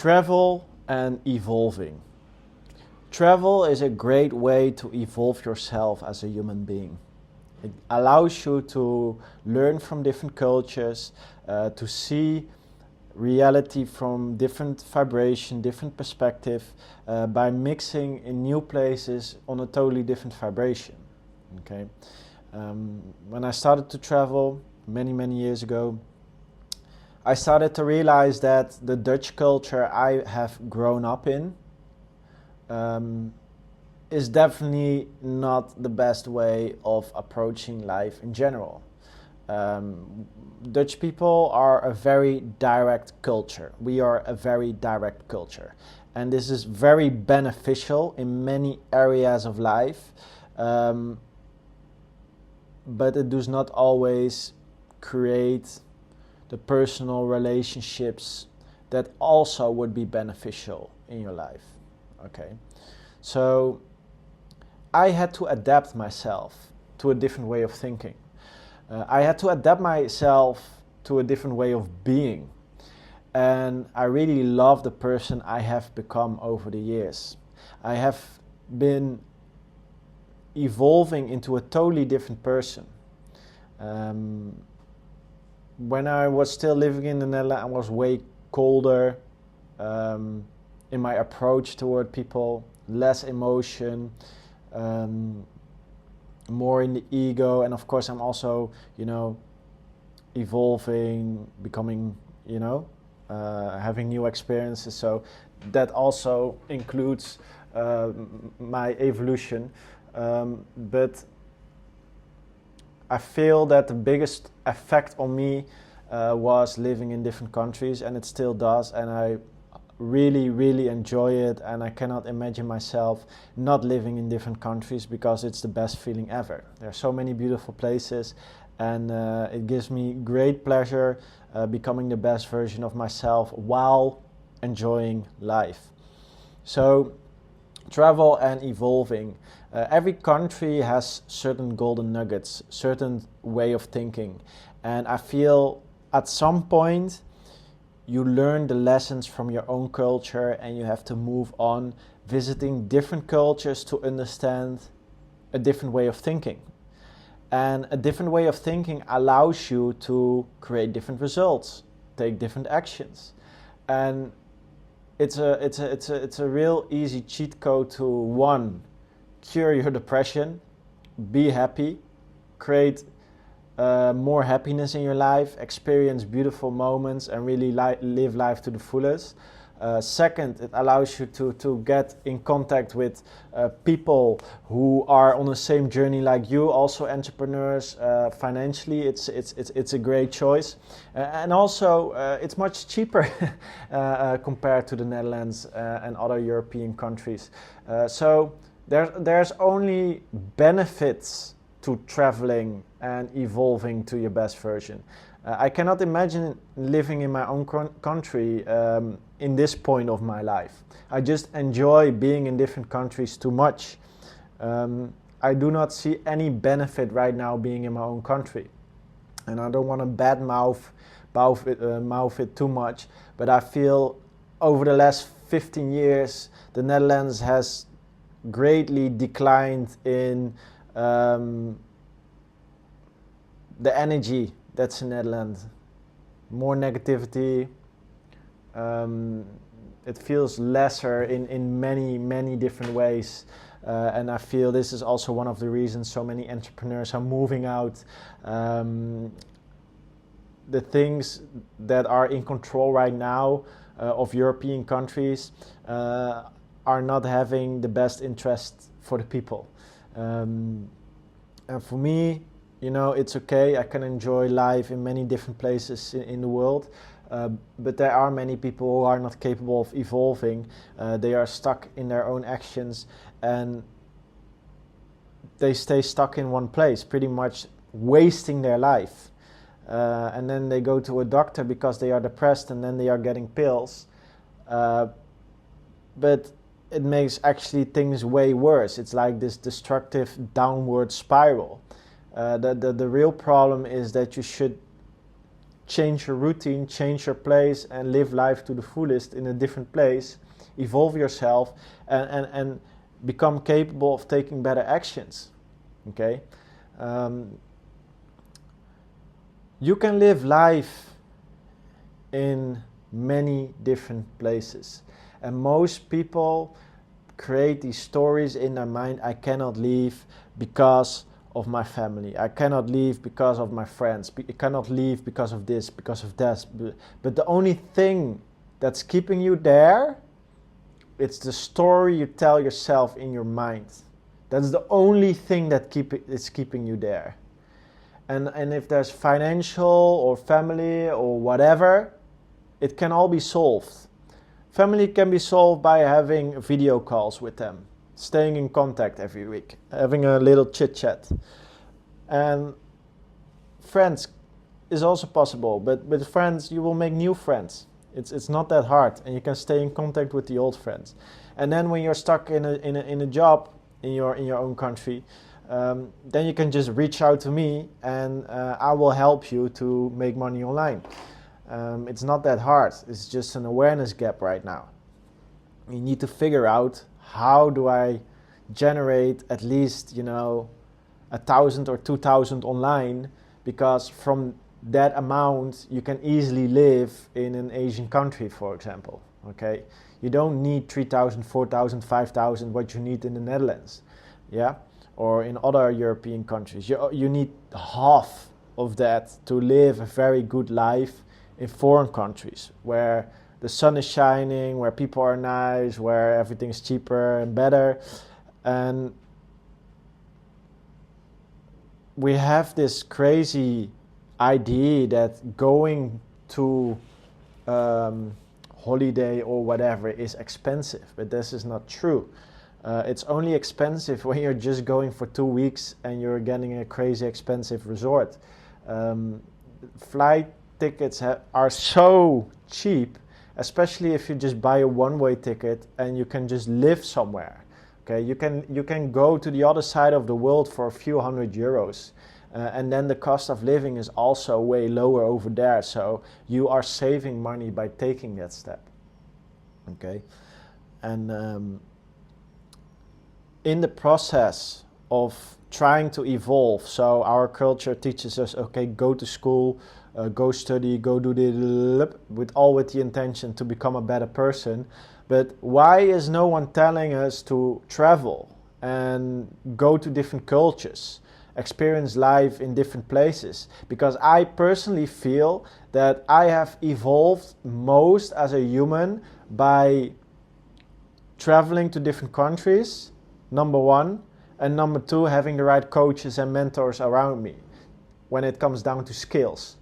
Travel and evolving. Travel is a great way to evolve yourself as a human being. It allows you to learn from different cultures, to see reality from different vibration, different perspective, by mixing in new places on a totally different vibration. Okay, when I started to travel many years ago, I started to realize that the Dutch culture I have grown up in is definitely not the best way of approaching life in general. Dutch people are a very direct culture. We are a very direct culture. And this is very beneficial in many areas of life, but it does not always create the personal relationships that also would be beneficial in your life. Okay, so I had to adapt myself to a different way of thinking. I had to adapt myself to a different way of being. And I really love the person I have become over the years. I have been evolving into a totally different person. When I was still living in the Netherlands, I was way colder in my approach toward people, less emotion, more in the ego, and of course I'm also, evolving, becoming, having new experiences. So that also includes my evolution, but I feel that the biggest effect on me was living in different countries, and it still does, and I really enjoy it, and I cannot imagine myself not living in different countries because it's the best feeling ever. There are so many beautiful places, and it gives me great pleasure becoming the best version of myself while enjoying life. So travel and evolving. Every country has certain golden nuggets, certain way of thinking, and I feel at some point you learn the lessons from your own culture and you have to move on, visiting different cultures to understand a different way of thinking. And a different way of thinking allows you to create different results, take different actions. And it's a real easy cheat code to, one, cure your depression, be happy, create more happiness in your life, experience beautiful moments, and really live life to the fullest. Second, it allows you to get in contact with people who are on the same journey like you, also entrepreneurs. Financially, it's a great choice, and also it's much cheaper compared to the Netherlands and other European countries. So there's only benefits to traveling and evolving to your best version. I cannot imagine living in my own country in this point of my life. I just enjoy being in different countries too much. I do not see any benefit right now being in my own country. And I don't want to mouth it too much, but I feel over the last 15 years, the Netherlands has greatly declined in the energy that's in Netherlands. More negativity. It feels lesser in many different ways. And I feel this is also one of the reasons so many entrepreneurs are moving out. The things that are in control right now of European countries are not having the best interest for the people. And for me, it's okay. I can enjoy life in many different places in the world. But there are many people who are not capable of evolving. They are stuck in their own actions and they stay stuck in one place, pretty much wasting their life. And then they go to a doctor because they are depressed, and then they are getting pills. But it makes actually things way worse. It's like this destructive downward spiral. The real problem is that you should change your routine, change your place, and live life to the fullest in a different place, evolve yourself, and become capable of taking better actions. Okay? You can live life in many different places, and most people create these stories in their mind. I cannot leave because of my family, I cannot leave because of my friends, I cannot leave because of this, because of that. But the only thing that's keeping you there, it's the story you tell yourself in your mind. That's the only thing that is keeping you there. And if there's financial or family or whatever, it can all be solved. Family can be solved by having video calls with them, staying in contact every week, having a little chit chat. And friends is also possible, but with friends you will make new friends. It's not that hard, and you can stay in contact with the old friends. And then when you're stuck in a job in your own country, then you can just reach out to me, and I will help you to make money online. It's not that hard. It's just an awareness gap right now. You need to figure out, how do I generate at least 1,000 or 2,000 online, because from that amount you can easily live in an Asian country, for example. Okay, you don't need 3,000, 4,000, 5,000 what you need in the Netherlands, yeah, or in other European countries. You need half of that to live a very good life in foreign countries, where the sun is shining, where people are nice, where everything is cheaper and better. And we have this crazy idea that going to holiday or whatever is expensive, but this is not true. It's only expensive when you're just going for 2 weeks and you're getting a crazy expensive resort. Flight tickets are so cheap, especially if you just buy a one-way ticket and you can just live somewhere. Okay, you can go to the other side of the world for a few €100, and then the cost of living is also way lower over there. So you are saving money by taking that step. Okay, and in the process of trying to evolve, so our culture teaches us, okay, go to school, go study, go do this, with the intention to become a better person. But why is no one telling us to travel and go to different cultures, experience life in different places? Because I personally feel that I have evolved most as a human by traveling to different countries, number one, and number two, having the right coaches and mentors around me when it comes down to skills.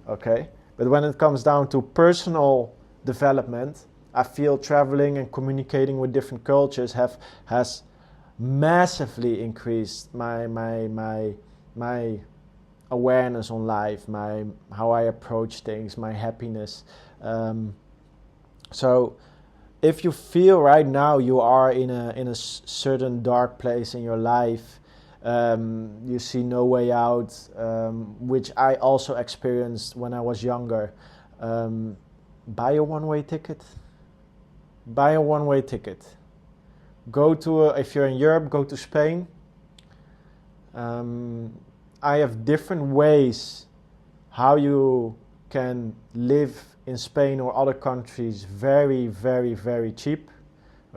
Okay, but when it comes down to personal development, I feel traveling and communicating with different cultures has massively increased my awareness on life, how I approach things, my happiness. So if you feel right now you are in a certain dark place in your life, you see no way out, which I also experienced when I was younger, buy a one-way ticket. Buy a one-way ticket. Go to, if you're in Europe, go to Spain. I have different ways how you can live in Spain or other countries very, very, very cheap.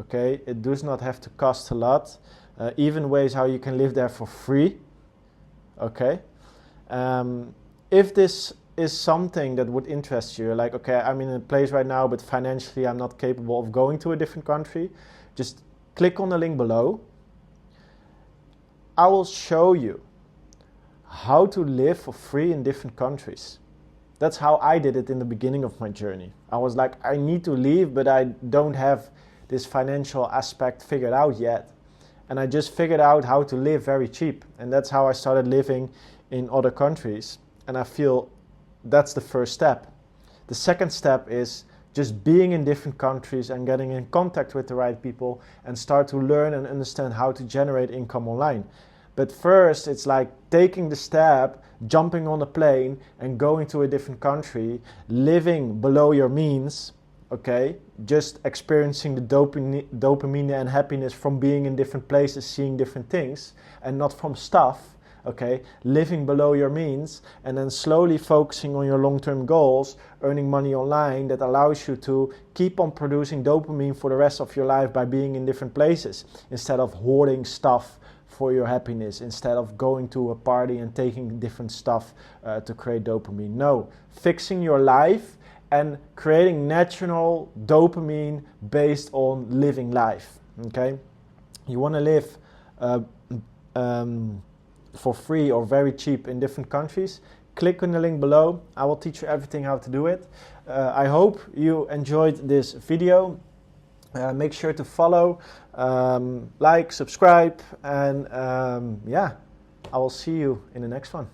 Okay, it does not have to cost a lot. Even ways how you can live there for free. Okay, if this is something that would interest you, like, okay, I'm in a place right now, but financially I'm not capable of going to a different country, just click on the link below. I will show you how to live for free in different countries. That's how I did it in the beginning of my journey. I was like, I need to leave, but I don't have this financial aspect figured out yet. And I just figured out how to live very cheap. And that's how I started living in other countries. And I feel that's the first step. The second step is just being in different countries and getting in contact with the right people and start to learn and understand how to generate income online. But first, it's like taking the step, jumping on a plane and going to a different country, living below your means, okay? Just experiencing the dopamine and happiness from being in different places, seeing different things, and not from stuff. Okay, living below your means, and then slowly focusing on your long-term goals, earning money online that allows you to keep on producing dopamine for the rest of your life by being in different places, instead of hoarding stuff for your happiness, instead of going to a party and taking different stuff to create dopamine. No, fixing your life and creating natural dopamine based on living life. Okay, you want to live for free or very cheap in different countries, click on the link below. I will teach you everything how to do it. I hope you enjoyed this video. Make sure to follow, like, subscribe, and yeah, I will see you in the next one.